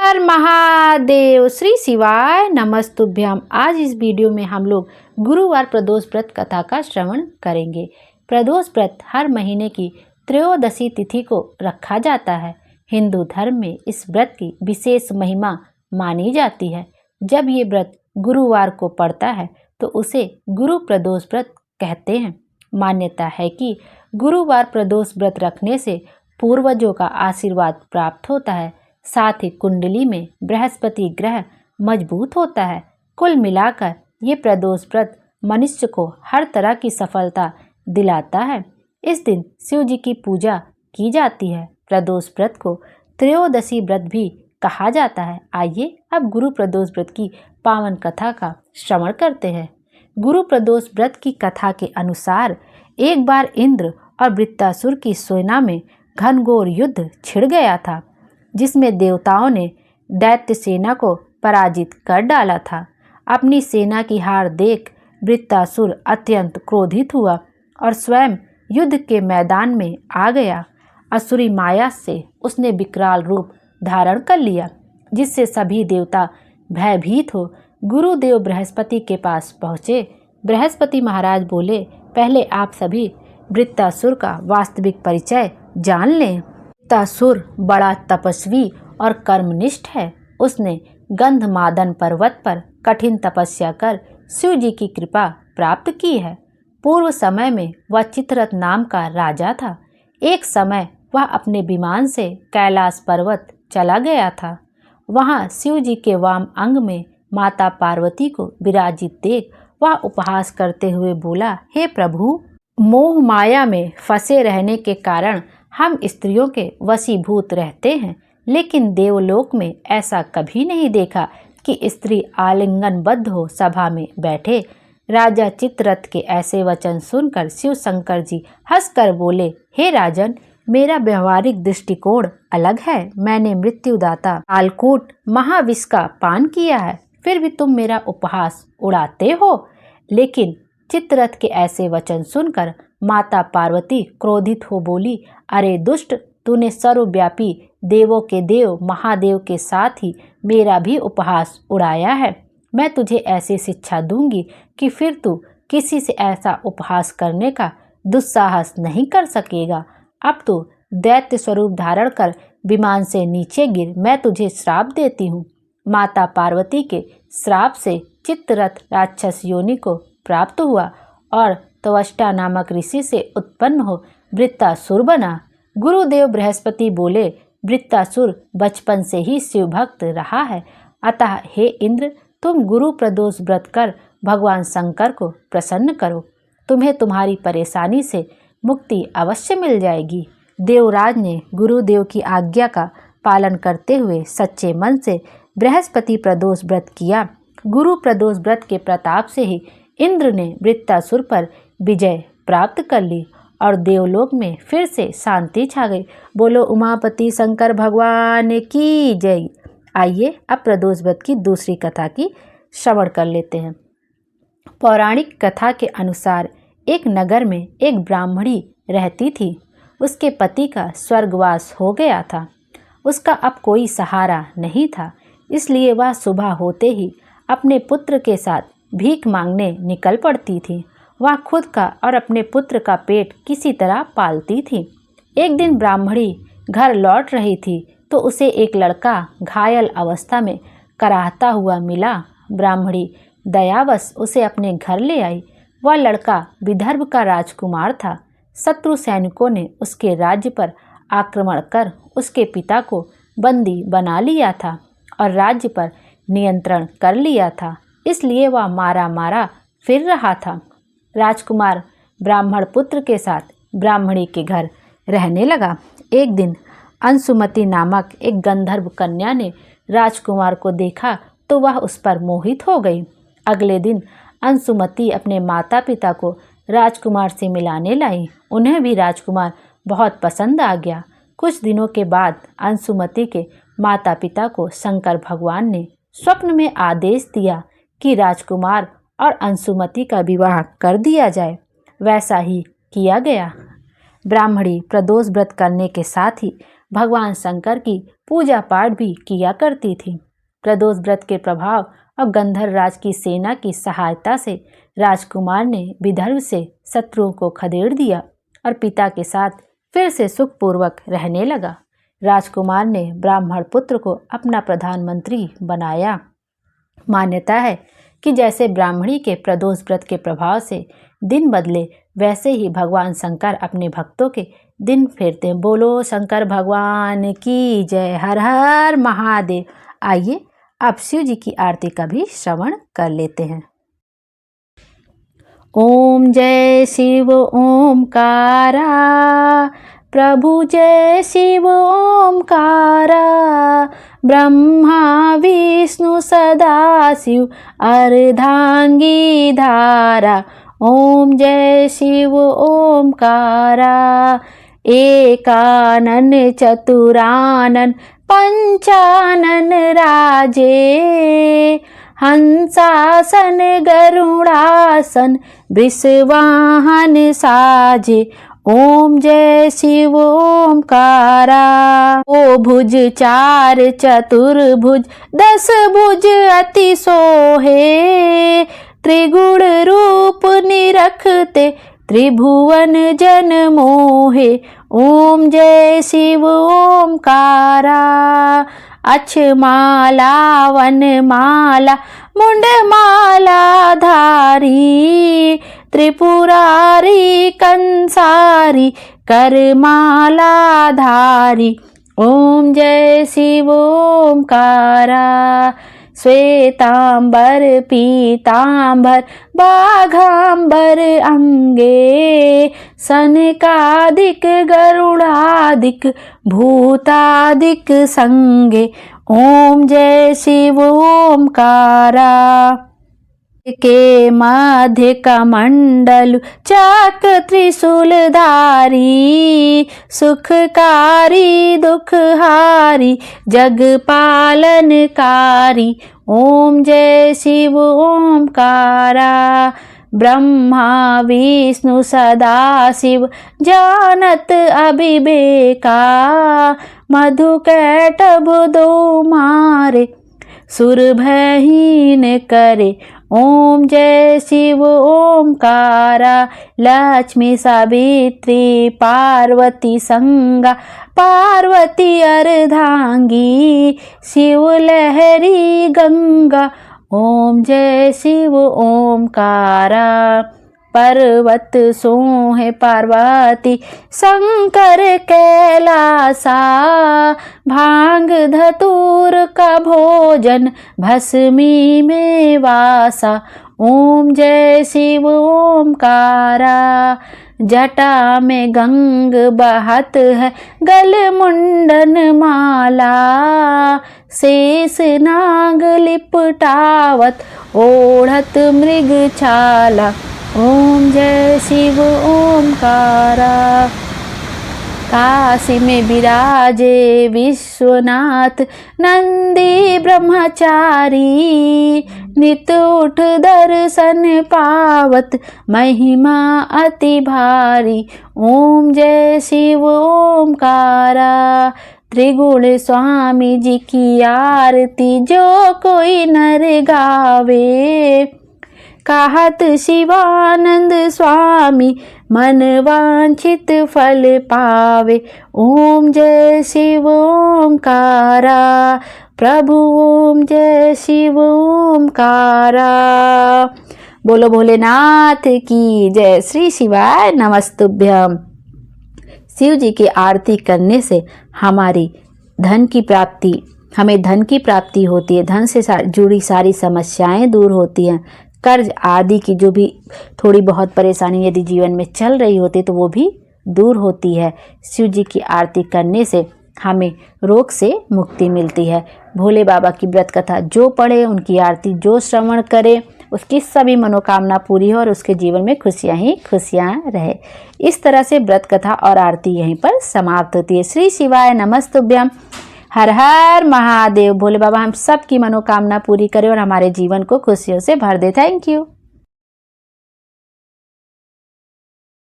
हर महादेव। श्री शिवाय नमस्तुभ्यम। आज इस वीडियो में हम लोग गुरुवार प्रदोष व्रत कथा का श्रवण करेंगे। प्रदोष व्रत हर महीने की त्रयोदशी तिथि को रखा जाता है। हिंदू धर्म में इस व्रत की विशेष महिमा मानी जाती है। जब ये व्रत गुरुवार को पड़ता है तो उसे गुरु प्रदोष व्रत कहते हैं। मान्यता है कि गुरुवार प्रदोष व्रत रखने से पूर्वजों का आशीर्वाद प्राप्त होता है, साथ ही कुंडली में बृहस्पति ग्रह मजबूत होता है। कुल मिलाकर ये प्रदोष व्रत मनुष्य को हर तरह की सफलता दिलाता है। इस दिन शिव जी की पूजा की जाती है। प्रदोष व्रत को त्रयोदशी व्रत भी कहा जाता है। आइए अब गुरु प्रदोष व्रत की पावन कथा का श्रवण करते हैं। गुरु प्रदोष व्रत की कथा के अनुसार एक बार इंद्र और वृत्तासुर की सेना में घनघोर युद्ध छिड़ गया था, जिसमें देवताओं ने दैत्य सेना को पराजित कर डाला था। अपनी सेना की हार देख वृत्तासुर अत्यंत क्रोधित हुआ और स्वयं युद्ध के मैदान में आ गया। असुरी माया से उसने विकराल रूप धारण कर लिया, जिससे सभी देवता भयभीत हो गुरुदेव बृहस्पति के पास पहुँचे। बृहस्पति महाराज बोले, पहले आप सभी वृत्तासुर का वास्तविक परिचय जान लें। वृत्तासुर बड़ा तपस्वी और कर्मनिष्ठ है। उसने गंधमादन पर्वत पर कठिन तपस्या कर शिव जी की कृपा प्राप्त की है। पूर्व समय में वह चित्ररथ नाम का राजा था। एक समय वह अपने विमान से कैलाश पर्वत चला गया था। वहां शिव जी के वाम अंग में माता पार्वती को विराजित देख वह उपहास करते हुए बोला, हे प्रभु, मोह माया में फंसे रहने के कारण हम स्त्रियों के वशीभूत रहते हैं, लेकिन देवलोक में ऐसा कभी नहीं देखा कि स्त्री आलिंगनबद्ध हो सभा में बैठे। राजा चित्ररथ के ऐसे वचन सुनकर शिव शंकर जी हंसकर बोले, हे राजन, मेरा व्यवहारिक दृष्टिकोण अलग है। मैंने मृत्युदाता कालकूट महाविष का पान किया है, फिर भी तुम मेरा उपहास उड़ाते हो। लेकिन चित्ररथ के ऐसे वचन सुनकर माता पार्वती क्रोधित हो बोली, अरे दुष्ट, तूने सर्वव्यापी देवों के देव महादेव के साथ ही मेरा भी उपहास उड़ाया है। मैं तुझे ऐसी शिक्षा दूंगी कि फिर तू किसी से ऐसा उपहास करने का दुस्साहस नहीं कर सकेगा। अब तू दैत्य स्वरूप धारण कर विमान से नीचे गिर, मैं तुझे श्राप देती हूँ। माता पार्वती के श्राप से चित्ररथ राक्षस योनि को प्राप्त हुआ और त्वष्टा नामक ऋषि से उत्पन्न हो वृत्तासुर बना। गुरुदेव बृहस्पति बोले, वृत्तासुर बचपन से ही शिव भक्त रहा है, अतः हे इंद्र, तुम गुरु प्रदोष व्रत कर भगवान शंकर को प्रसन्न करो। तुम्हें तुम्हारी परेशानी से मुक्ति अवश्य मिल जाएगी। देवराज ने गुरुदेव की आज्ञा का पालन करते हुए सच्चे मन से बृहस्पति प्रदोष व्रत किया। गुरु प्रदोष व्रत के प्रताप से ही इंद्र ने वृत्तासुर पर विजय प्राप्त कर ली और देवलोक में फिर से शांति छा गई। बोलो उमापति शंकर भगवान की जय। आइए अब प्रदोष व्रत की दूसरी कथा की श्रवण कर लेते हैं। पौराणिक कथा के अनुसार एक नगर में एक ब्राह्मणी रहती थी। उसके पति का स्वर्गवास हो गया था। उसका अब कोई सहारा नहीं था, इसलिए वह सुबह होते ही अपने पुत्र के साथ भीख मांगने निकल पड़ती थी। वह खुद का और अपने पुत्र का पेट किसी तरह पालती थी। एक दिन ब्राह्मणी घर लौट रही थी तो उसे एक लड़का घायल अवस्था में कराहता हुआ मिला। ब्राह्मणी दयावश उसे अपने घर ले आई। वह लड़का विदर्भ का राजकुमार था। शत्रु सैनिकों ने उसके राज्य पर आक्रमण कर उसके पिता को बंदी बना लिया था और राज्य पर नियंत्रण कर लिया था, इसलिए वह मारा मारा फिर रहा था। राजकुमार ब्राह्मण पुत्र के साथ ब्राह्मणी के घर रहने लगा। एक दिन अंशुमति नामक एक गंधर्व कन्या ने राजकुमार को देखा तो वह उस पर मोहित हो गई। अगले दिन अंशुमति अपने माता पिता को राजकुमार से मिलाने लाई। उन्हें भी राजकुमार बहुत पसंद आ गया। कुछ दिनों के बाद अंशुमति के माता पिता को शंकर भगवान ने स्वप्न में आदेश दिया कि राजकुमार और अंशुमति का विवाह कर दिया जाए। वैसा ही किया गया। ब्राह्मणी प्रदोष व्रत करने के साथ ही भगवान शंकर की पूजा पाठ भी किया करती थी। प्रदोष व्रत के प्रभाव और गंधर्व राज की सेना की सहायता से राजकुमार ने विदर्भ से शत्रुओं को खदेड़ दिया और पिता के साथ फिर से सुखपूर्वक रहने लगा। राजकुमार ने ब्राह्मण पुत्र को अपना प्रधानमंत्री बनाया। मान्यता है कि जैसे ब्राह्मणी के प्रदोष व्रत के प्रभाव से दिन बदले, वैसे ही भगवान शंकर अपने भक्तों के दिन फेरते हैं। बोलो शंकर भगवान की जय। हर हर महादेव। आइए अब शिव जी की आरती का भी श्रवण कर लेते हैं। ओम जय शिव ओमकारा, प्रभु जय शिव ओमकारा, ब्रह्मा विष्णु सदा शिव अर्धांगी धारा। ओम जय शिव ओमकारा, एकानन चतुरानन पंचानन राजे, हंसासन गरुड़ासन वृषवाहन साजे। ओम जय शिव ओमकारा, ओ भुज चार चतुर्भुज, दस भुज अति सोहे, त्रिगुण रूप निरखते त्रिभुवन जन मोहे। ओम जय शिव ओमकारा, अक्षमाला वनमाला मुंडमाला धारी, त्रिपुरारी कंसारी करमाला धारी। ओम जय शिव ओमकारा, श्वेतांबर पीतांबर बाघांबर अंगे, सनकादिक गरुड़ादिक भूतादिक संगे। ओम जय शिव ओमकारा, के मध्य कमंडलु चक त्रिशूलधारी, सुखकारी दुखहारी जग पालनकारी। ओम जय शिव ओमकारा, ब्रह्मा विष्णु सदा शिव जानत अभिवेका, मधु कैटभ दो मारे सुर भयहीन करे। ओम जय शिव ओमकारा, लक्ष्मी सावित्री पार्वती संगा, पार्वती अर्धांगी शिव लहरी गंगा। ओम जय शिव ओमकारा, पर्वत सोहे पार्वती शंकर कैलासा, भांग धतूर का भोजन भस्मी में वासा। ओम जय शिव ओमकारा, जटा में गंग बहत है गल मुंडन माला, शेष नाग लिपटावत ओढ़त मृग छाला। ओम जय शिव ओमकारा, काशी में विराजे विश्वनाथ नंदी ब्रह्मचारी, नित उठ दर्शन पावत महिमा अति भारी। ओम जय शिव ओमकारा, त्रिगुण स्वामी जी की आरती जो कोई नर गावे, कहत शिवानंद स्वामी मन वांछित फल पावे। ओम जय शिव ओमकारा, प्रभु ओम जय शिव ओमकारा। बोलो भोलेनाथ की जय। श्री शिवाय नमस्तुभ्यम। शिव जी की आरती करने से हमारी धन की प्राप्ति, हमें धन की प्राप्ति होती है, धन से जुड़ी सारी समस्याएं दूर होती हैं, कर्ज आदि की जो भी थोड़ी बहुत परेशानी यदि जीवन में चल रही होती तो वो भी दूर होती है। शिव जी की आरती करने से हमें रोग से मुक्ति मिलती है। भोले बाबा की व्रत कथा जो पढ़े, उनकी आरती जो श्रवण करे, उसकी सभी मनोकामना पूरी हो और उसके जीवन में खुशियां ही खुशियां रहे। इस तरह से व्रत कथा और आरती यहीं पर समाप्त होती है। श्री शिवाय नमस्तुभ्यम। हर हर महादेव। भोले बाबा हम सब की मनोकामना पूरी करें और हमारे जीवन को खुशियों से भर दे। Thank you.